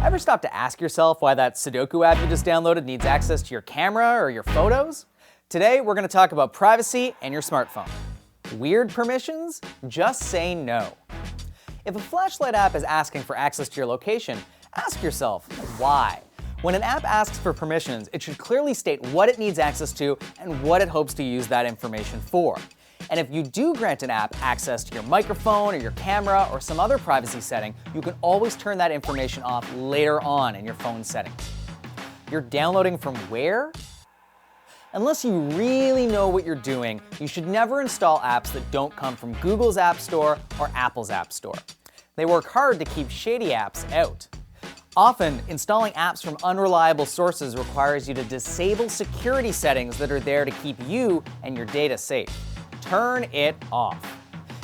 Ever stop to ask yourself why that Sudoku app you just downloaded needs access to your camera or your photos? Today, we're going to talk about privacy and your smartphone. Weird permissions? Just say no. If a flashlight app is asking for access to your location, ask yourself, why? When an app asks for permissions, it should clearly state what it needs access to and what it hopes to use that information for. And if you do grant an app access to your microphone or your camera or some other privacy setting, you can always turn that information off later on in your phone settings. You're downloading from where? Unless you really know what you're doing, you should never install apps that don't come from Google's App Store or Apple's App Store. They work hard to keep shady apps out. Often, installing apps from unreliable sources requires you to disable security settings that are there to keep you and your data safe. Turn it off.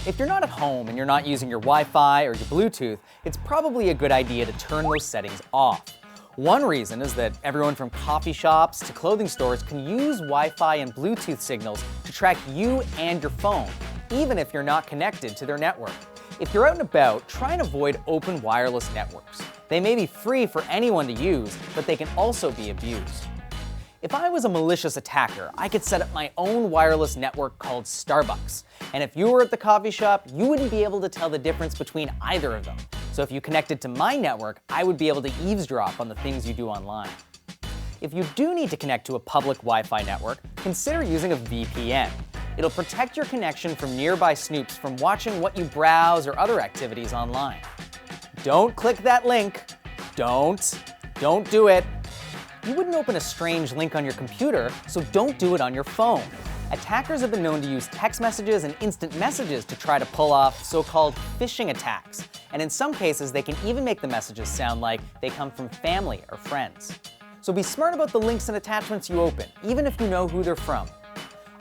If you're not at home and you're not using your Wi-Fi or your Bluetooth, it's probably a good idea to turn those settings off. One reason is that everyone from coffee shops to clothing stores can use Wi-Fi and Bluetooth signals to track you and your phone, even if you're not connected to their network. If you're out and about, try and avoid open wireless networks. They may be free for anyone to use, but they can also be abused. If I was a malicious attacker, I could set up my own wireless network called Starbucks. And if you were at the coffee shop, you wouldn't be able to tell the difference between either of them. So if you connected to my network, I would be able to eavesdrop on the things you do online. If you do need to connect to a public Wi-Fi network, consider using a VPN. It'll protect your connection from nearby snoops from watching what you browse or other activities online. Don't click that link. Don't do it. You wouldn't open a strange link on your computer, so don't do it on your phone. Attackers have been known to use text messages and instant messages to try to pull off so-called phishing attacks. And in some cases, they can even make the messages sound like they come from family or friends. So be smart about the links and attachments you open, even if you know who they're from.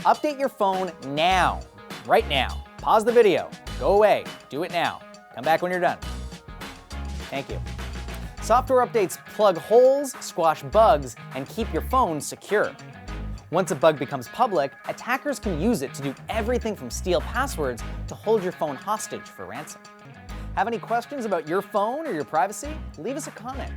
Update your phone now, right now. Pause the video, go away, do it now. Come back when you're done. Thank you. Software updates plug holes, squash bugs, and keep your phone secure. Once a bug becomes public, attackers can use it to do everything from steal passwords to hold your phone hostage for ransom. Have any questions about your phone or your privacy? Leave us a comment.